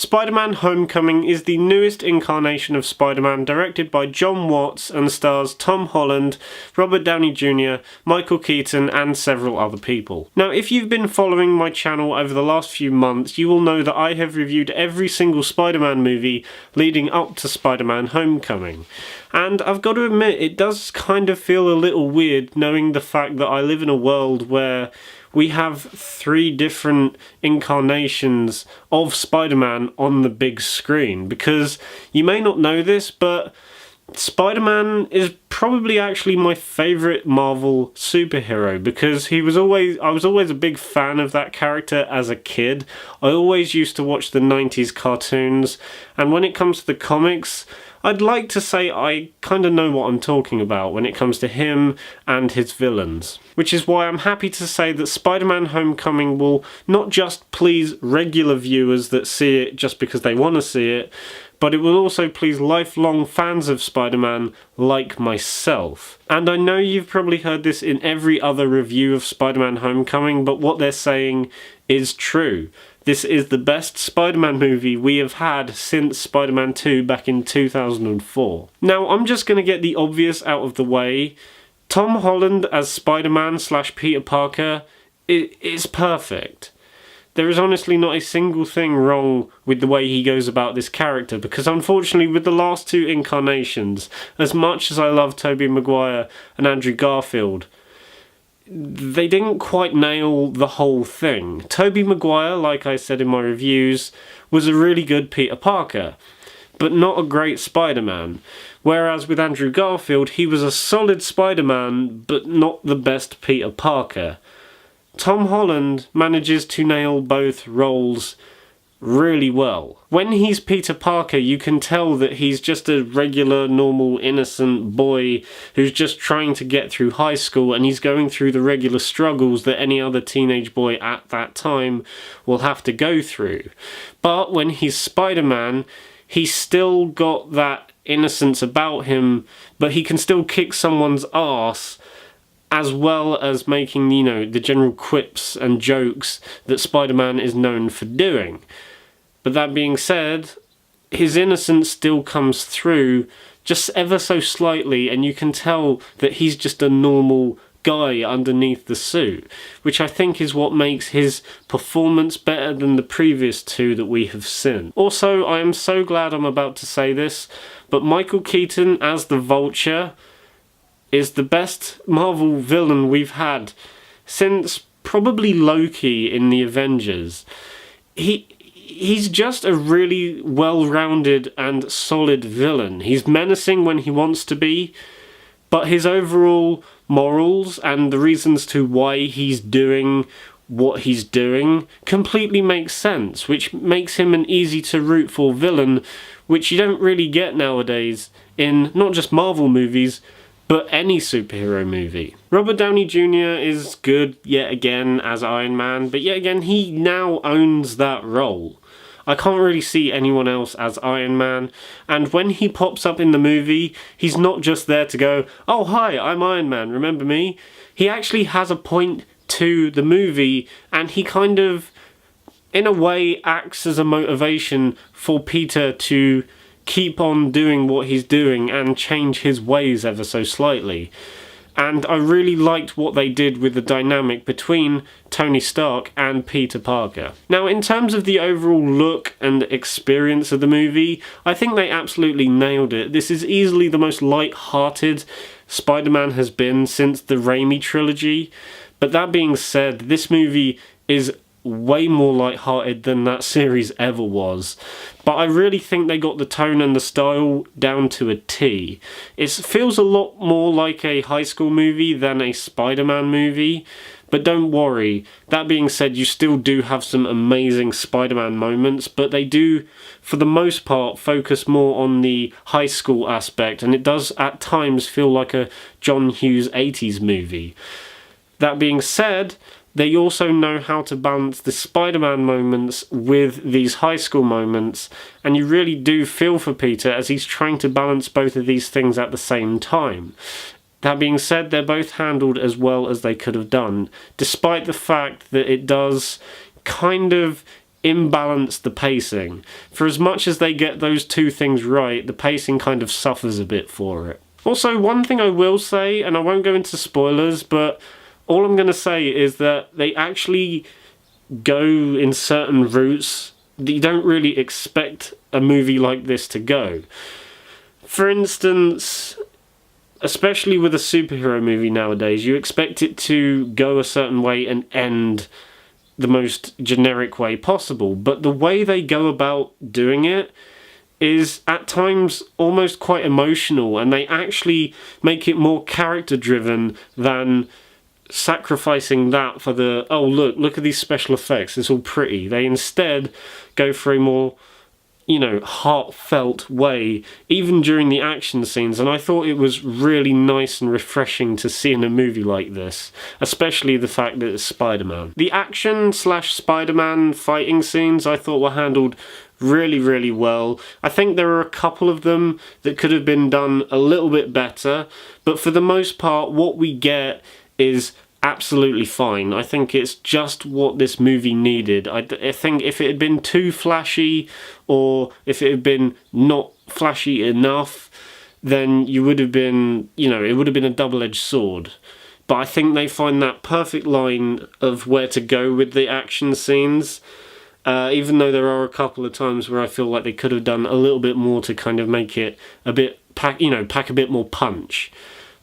Spider-Man Homecoming is the newest incarnation of Spider-Man, directed by Jon Watts and stars Tom Holland, Robert Downey Jr., Michael Keaton and several other people. Now, if you've been following my channel over the last few months, you will know that I have reviewed every single Spider-Man movie leading up to Spider-Man Homecoming. And I've got to admit, it does kind of feel a little weird knowing the fact that I live in a world where we have 3 different incarnations of Spider-Man on the big screen. Because you may not know this, but Spider-Man is probably actually my favourite Marvel superhero, because I was always a big fan of that character as a kid. I always used to watch the 90s cartoons, and when it comes to the comics, I'd like to say I kind of know what I'm talking about when it comes to him and his villains. Which is why I'm happy to say that Spider-Man Homecoming will not just please regular viewers that see it just because they want to see it, but it will also please lifelong fans of Spider-Man like myself. And I know you've probably heard this in every other review of Spider-Man Homecoming, but what they're saying is true. This is the best Spider-Man movie we have had since Spider-Man 2 back in 2004. Now, I'm just going to get the obvious out of the way. Tom Holland as Spider-Man / Peter Parker is perfect. There is honestly not a single thing wrong with the way he goes about this character, because unfortunately with the last 2 incarnations, as much as I love Tobey Maguire and Andrew Garfield, they didn't quite nail the whole thing. Tobey Maguire, like I said in my reviews, was a really good Peter Parker, but not a great Spider-Man. Whereas with Andrew Garfield, he was a solid Spider-Man, but not the best Peter Parker. Tom Holland manages to nail both roles really well. When he's Peter Parker, you can tell that he's just a regular, normal, innocent boy who's just trying to get through high school, and he's going through the regular struggles that any other teenage boy at that time will have to go through. But when he's Spider-Man, he's still got that innocence about him, but he can still kick someone's ass, as well as making, the general quips and jokes that Spider-Man is known for doing. But that being said, his innocence still comes through just ever so slightly, and you can tell that he's just a normal guy underneath the suit, which I think is what makes his performance better than the previous 2 that we have seen. Also, I am so glad I'm about to say this, but Michael Keaton as the Vulture is the best Marvel villain we've had since probably Loki in the Avengers. He's just a really well-rounded and solid villain. He's menacing when he wants to be, but his overall morals and the reasons to why he's doing what he's doing completely makes sense, which makes him an easy-to-root for villain, which you don't really get nowadays in not just Marvel movies, but any superhero movie. Robert Downey Jr. is good yet again as Iron Man, but yet again he now owns that role. I can't really see anyone else as Iron Man, and when he pops up in the movie, he's not just there to go, "Oh hi, I'm Iron Man, remember me?" He actually has a point to the movie, and he kind of, in a way, acts as a motivation for Peter to keep on doing what he's doing and change his ways ever so slightly. And I really liked what they did with the dynamic between Tony Stark and Peter Parker. Now, in terms of the overall look and experience of the movie, I think they absolutely nailed it. This is easily the most light-hearted Spider-Man has been since the Raimi trilogy. But that being said, this movie is way more light-hearted than that series ever was. But I really think they got the tone and the style down to a T. It feels a lot more like a high school movie than a Spider-Man movie. But don't worry, that being said, you still do have some amazing Spider-Man moments, but they do, for the most part, focus more on the high school aspect, and it does at times feel like a John Hughes 80s movie. That being said, they also know how to balance the Spider-Man moments with these high school moments, and you really do feel for Peter as he's trying to balance both of these things at the same time. That being said, they're both handled as well as they could have done, despite the fact that it does kind of imbalance the pacing. For as much as they get those two things right, the pacing kind of suffers a bit for it. Also, one thing I will say, and I won't go into spoilers, but all I'm going to say is that they actually go in certain routes that you don't really expect a movie like this to go. For instance, especially with a superhero movie nowadays, you expect it to go a certain way and end the most generic way possible, but the way they go about doing it is at times almost quite emotional, and they actually make it more character driven than sacrificing that for the, oh look at these special effects, it's all pretty. They instead go for a more, heartfelt way, even during the action scenes, and I thought it was really nice and refreshing to see in a movie like this, especially the fact that it's Spider-Man. The action/Spider-Man fighting scenes I thought were handled really, really well. I think there are a couple of them that could have been done a little bit better, but for the most part, what we get is absolutely fine. I think it's just what this movie needed. I think if it had been too flashy, or if it had been not flashy enough, then you would have been, it would have been a double-edged sword. But I think they find that perfect line of where to go with the action scenes. Even though there are a couple of times where I feel like they could have done a little bit more to kind of make it a bit, pack a bit more punch.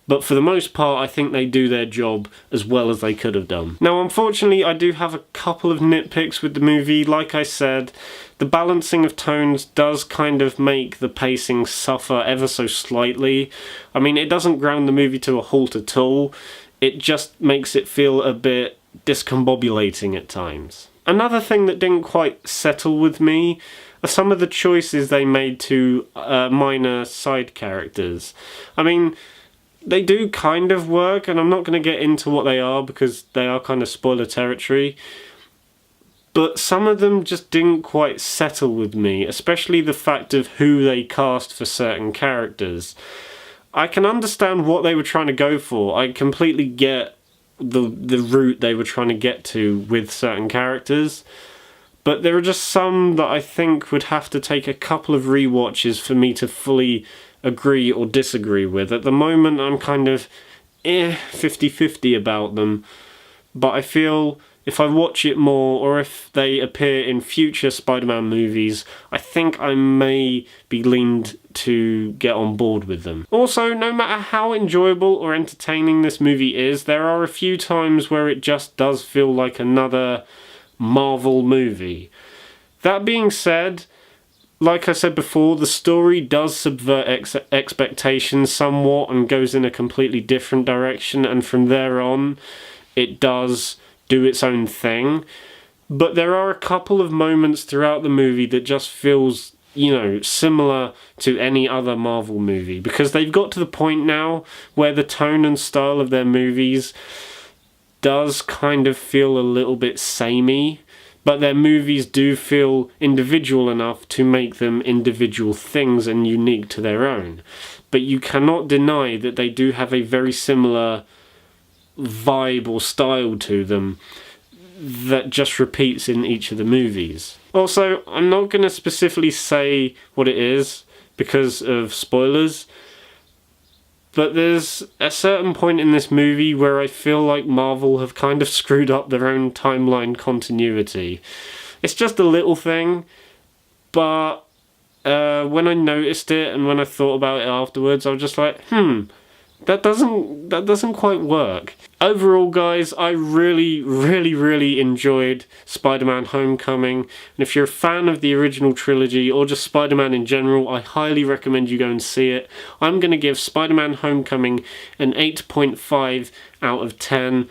But for the most part, I think they do their job as well as they could have done. Now, unfortunately, I do have a couple of nitpicks with the movie. Like I said, the balancing of tones does kind of make the pacing suffer ever so slightly. I mean, it doesn't ground the movie to a halt at all. It just makes it feel a bit discombobulating at times. Another thing that didn't quite settle with me are some of the choices they made to minor side characters. I mean, they do kind of work, and I'm not going to get into what they are because they are kind of spoiler territory. But some of them just didn't quite settle with me, especially the fact of who they cast for certain characters. I can understand what they were trying to go for. I completely get the route they were trying to get to with certain characters. But there are just some that I think would have to take a couple of rewatches for me to fully agree or disagree with. At the moment, I'm kind of 50-50 about them, but I feel if I watch it more, or if they appear in future Spider-Man movies, I think I may be leaned to get on board with them. Also, no matter how enjoyable or entertaining this movie is, there are a few times where it just does feel like another Marvel movie. That being said, like I said before, the story does subvert expectations somewhat and goes in a completely different direction, and from there on, it does do its own thing. But there are a couple of moments throughout the movie that just feels, similar to any other Marvel movie, because they've got to the point now where the tone and style of their movies does kind of feel a little bit samey. But their movies do feel individual enough to make them individual things and unique to their own. But you cannot deny that they do have a very similar vibe or style to them that just repeats in each of the movies. Also, I'm not going to specifically say what it is because of spoilers, but there's a certain point in this movie where I feel like Marvel have kind of screwed up their own timeline continuity. It's just a little thing, but when I noticed it and when I thought about it afterwards, I was just like, that doesn't quite work. Overall, guys, I really, really, really enjoyed Spider-Man Homecoming, and if you're a fan of the original trilogy or just Spider-Man in general, I highly recommend you go and see it. I'm going to give Spider-Man Homecoming an 8.5 out of 10.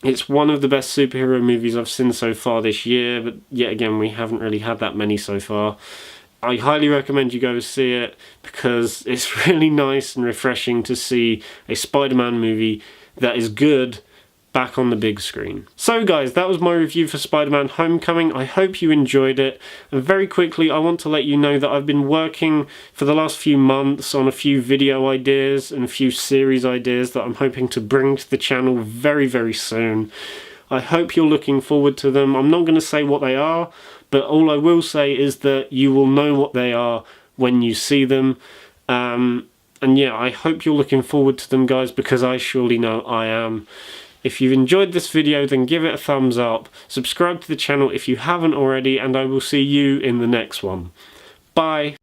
It's one of the best superhero movies I've seen so far this year, but yet again, we haven't really had that many so far. I highly recommend you go see it because it's really nice and refreshing to see a Spider-Man movie that is good back on the big screen. So guys, that was my review for Spider-Man Homecoming. I hope you enjoyed it. And very quickly, I want to let you know that I've been working for the last few months on a few video ideas and a few series ideas that I'm hoping to bring to the channel very, very soon. I hope you're looking forward to them. I'm not going to say what they are, but all I will say is that you will know what they are when you see them. And yeah, I hope you're looking forward to them, guys, because I surely know I am. If you've enjoyed this video, then give it a thumbs up. Subscribe to the channel if you haven't already, and I will see you in the next one. Bye.